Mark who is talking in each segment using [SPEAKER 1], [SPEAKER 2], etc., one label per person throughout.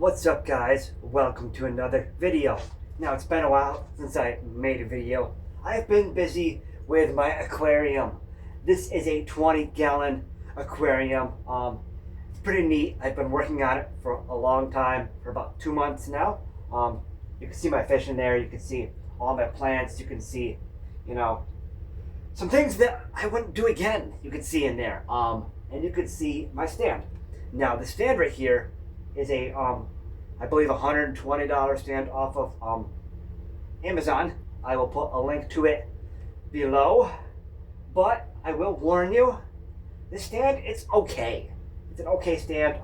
[SPEAKER 1] What's up, guys? Welcome to another video. Now, it's been a while since I made a video. I've been busy with my aquarium. This is a 20-gallon aquarium. It's pretty neat. I've been working on it for a long time, for about 2 months now. You can see my fish in there. You can see all my plants. You can see, some things that I wouldn't do again. You can see in there. And you can see my stand. Now, the stand right here is a I believe $120 stand off of Amazon. I will put a link to it below, but I will warn you, this stand, it's okay. It's an okay stand.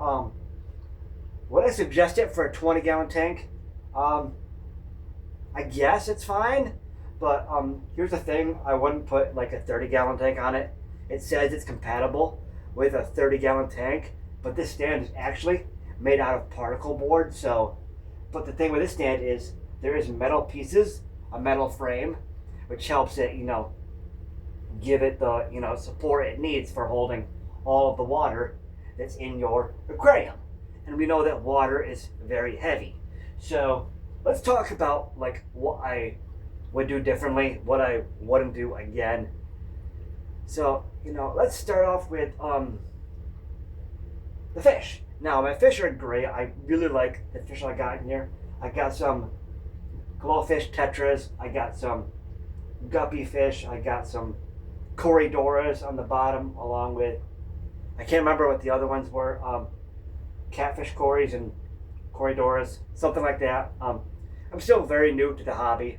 [SPEAKER 1] Would I suggest it for a 20-gallon tank? I guess it's fine, but here's the thing, I wouldn't put like a 30-gallon tank on it. It says it's compatible with a 30-gallon tank, but this stand is actually made out of particle board. But the thing with this stand is there is metal pieces, a metal frame, which helps it, give it the, support it needs for holding all of the water that's in your aquarium. And we know that water is very heavy. So let's talk about like what I would do differently, what I wouldn't do again. So, let's start off with the fish. Now, my fish are great. I really like the fish I got in here. I got some glowfish tetras. I got some guppy fish. I got some corridoras on the bottom, along with, I can't remember what the other ones were, catfish corys and corridoras, something like that. I'm still very new to the hobby.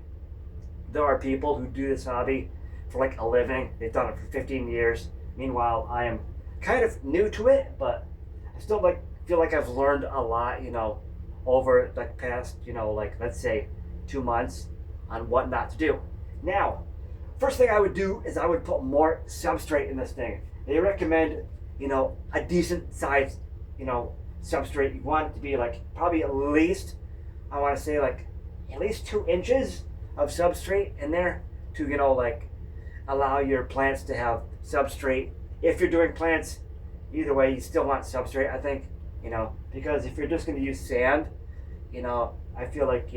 [SPEAKER 1] There are people who do this hobby for like a living. They've done it for 15 years. Meanwhile, I am kind of new to it, but I still feel like I've learned a lot, over the past, let's say 2 months on what not to do. Now, first thing I would do is I would put more substrate in this thing. They recommend, a decent size, substrate. You want it to be like probably at least, I want to say like at least 2 inches of substrate in there to, allow your plants to have substrate. If you're doing plants, either way, you still want substrate, I think, because if you're just going to use sand, I feel like,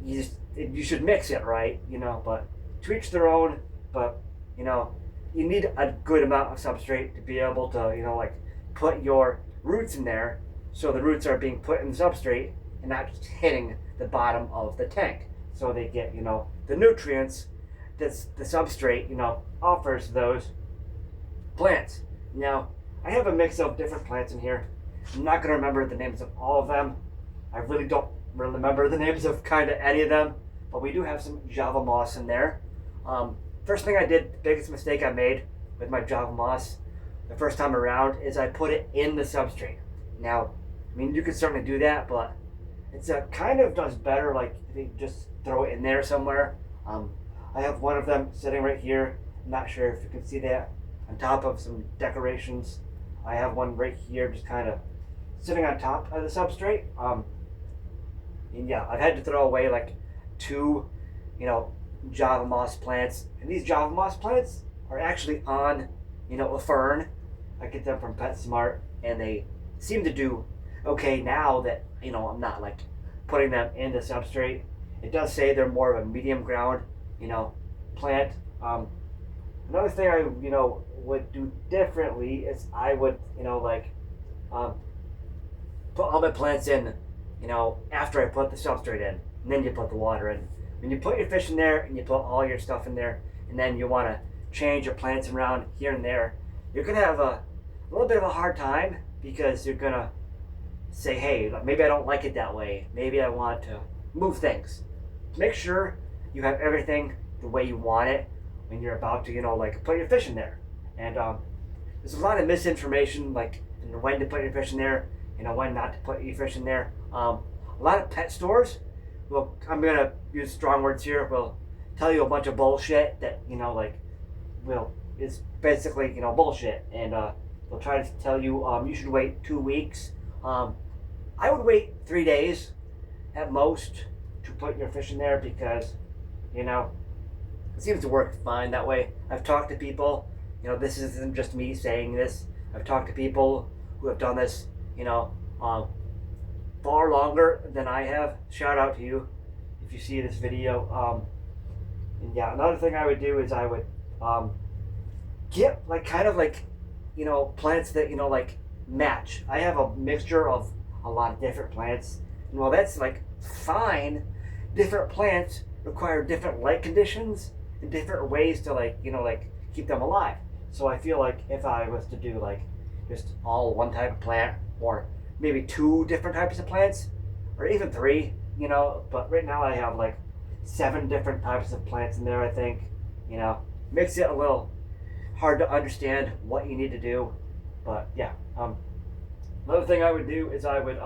[SPEAKER 1] you should mix it, right, but to each their own, but, you need a good amount of substrate to be able to, put your roots in there, so the roots are being put in the substrate and not just hitting the bottom of the tank, so they get, the nutrients that the substrate, offers those plants. Now, I have a mix of different plants in here. I'm not going to remember the names of all of them. I really don't remember the names of kind of any of them, but we do have some Java moss in there. First thing I did, the biggest mistake I made with my Java moss the first time around is I put it in the substrate. Now, you could certainly do that, but it's kind of does better like if you just throw it in there somewhere. I have one of them sitting right here. I'm not sure if you can see that. On top of some decorations. I have one right here just kind of sitting on top of the substrate. And yeah, I've had to throw away like 2, Java moss plants. And these Java moss plants are actually on, a fern. I get them from PetSmart, and they seem to do okay now that, I'm not like putting them in the substrate. It does say they're more of a medium ground, plant. Another thing I, would do differently is I would, put all my plants in, after I put the substrate in, and then you put the water in. When you put your fish in there and you put all your stuff in there, and then you want to change your plants around here and there, you're going to have a little bit of a hard time, because you're going to say, hey, maybe I don't like it that way. Maybe I want to move things. Make sure you have everything the way you want it when you're about to, put your fish in there. And there's a lot of misinformation, when to put your fish in there, when not to put your fish in there. A lot of pet stores, well, I'm going to use strong words here, will tell you a bunch of bullshit that, is basically, bullshit. And they'll try to tell you, you should wait 2 weeks. I would wait 3 days at most to put your fish in there, because, it seems to work fine that way. I've talked to people, this isn't just me saying this. I've talked to people who have done this, far longer than I have. Shout out to you if you see this video. And yeah, another thing I would do is I would get like kind of like, plants that, like match. I have a mixture of a lot of different plants. And while that's like fine, different plants require different light conditions and different ways to like keep them alive. So I feel like if I was to do like just all one type of plant, or maybe two different types of plants, or even three, but right now I have like 7 different types of plants in there, I think. Makes it a little hard to understand what you need to do. But yeah, another thing I would do is I would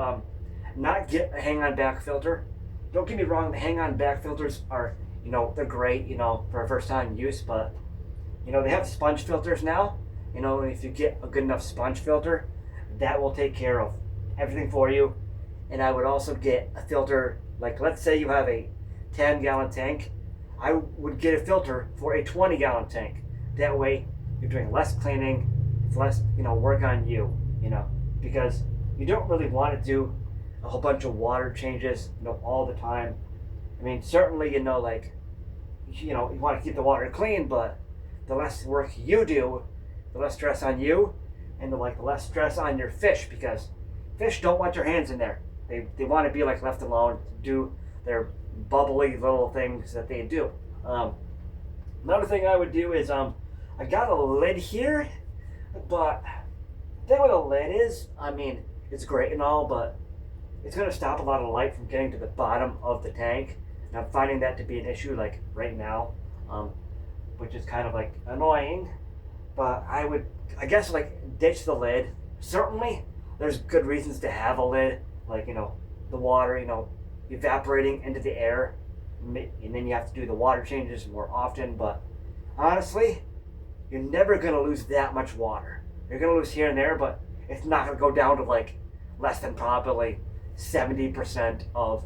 [SPEAKER 1] not get a hang-on back filter. Don't get me wrong, the hang-on back filters are, they're great, for a first-time use, but, they have sponge filters now. If you get a good enough sponge filter, that will take care of everything for you. And I would also get a filter, like let's say you have a 10-gallon tank, I would get a filter for a 20-gallon tank. That way you're doing less cleaning, it's less, work on you, because you don't really want to do a whole bunch of water changes, all the time. I mean, certainly, you want to keep the water clean, but the less work you do, the less stress on you, and the less stress on your fish, because fish don't want your hands in there. They want to be like left alone to do their bubbly little things that they do. Another thing I would do is I got a lid here, but the thing with a lid is, I mean, it's great and all, but it's going to stop a lot of light from getting to the bottom of the tank. And I'm finding that to be an issue like right now, which is kind of like annoying. But I guess like ditch the lid. Certainly, there's good reasons to have a lid, like, the water, evaporating into the air, and then you have to do the water changes more often. But honestly, you're never going to lose that much water. You're going to lose here and there, but it's not going to go down to like less than probably 70% of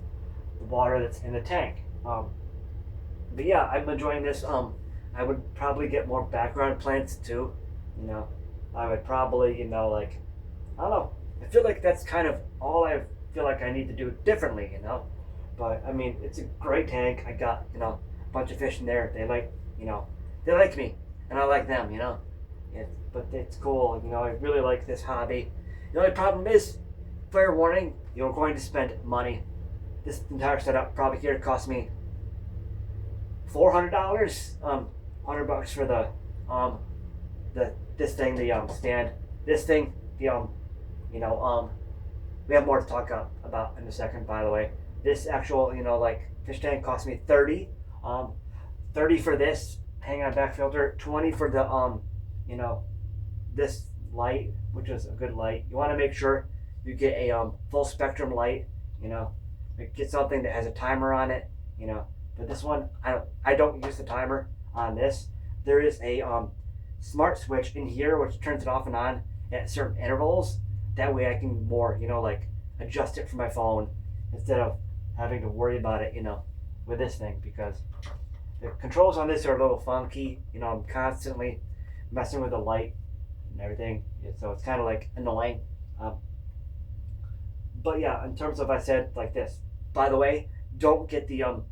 [SPEAKER 1] the water that's in the tank. But yeah, I'm enjoying this. I would probably get more background plants too. I would probably, like, I don't know. I feel like that's kind of all I feel like I need to do differently, But I mean, it's a great tank. I got, a bunch of fish in there. They like, they like me, and I like them, But it's cool, I really like this hobby. The only problem is, fair warning, you're going to spend money. This entire setup probably here cost me $400. $100 for this thing, the stand. This thing, we have more to talk about in a second, by the way. This actual, fish tank cost me $30. $30 for this hang-on back filter, $20 for the this light, which is a good light. You want to make sure you get a full spectrum light, get something that has a timer on it, But this one, I don't use the timer on this. There is a smart switch in here which turns it off and on at certain intervals. That way I can more, adjust it from my phone instead of having to worry about it, with this thing, because the controls on this are a little funky. I'm constantly messing with the light and everything, so it's kind of like annoying. But yeah, in terms of, I said like this. By the way, don't get the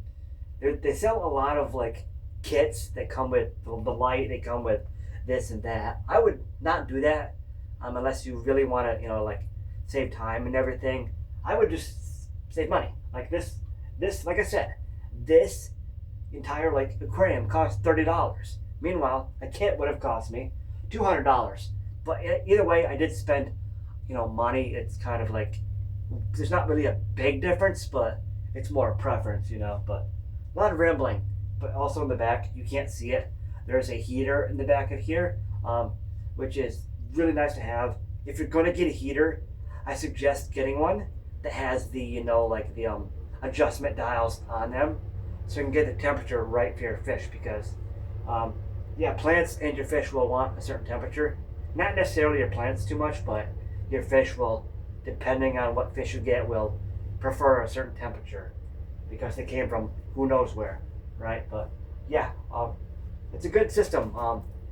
[SPEAKER 1] they sell a lot of like kits that come with the light. They come with this and that. I would not do that unless you really want to save time and everything. I would just save money. Like this like I said, this entire aquarium cost $30. Meanwhile, a kit would have cost me $200. But either way, I did spend money. It's kind of like, there's not really a big difference, but it's more a preference, But a lot of rambling. But also in the back, you can't see it. There's a heater in the back of here, which is really nice to have. If you're going to get a heater, I suggest getting one that has the, the adjustment dials on them, so you can get the temperature right for your fish, because, plants and your fish will want a certain temperature. Not necessarily your plants too much, but your fish will, depending on what fish you get, will prefer a certain temperature because they came from who knows where, right? But yeah, it's a good system,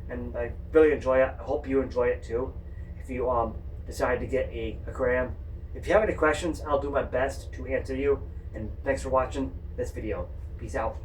[SPEAKER 1] and I really enjoy it. I hope you enjoy it too. If you decide to get a aquarium, If you have any questions, I'll do my best to answer you. And thanks for watching this video. Peace out.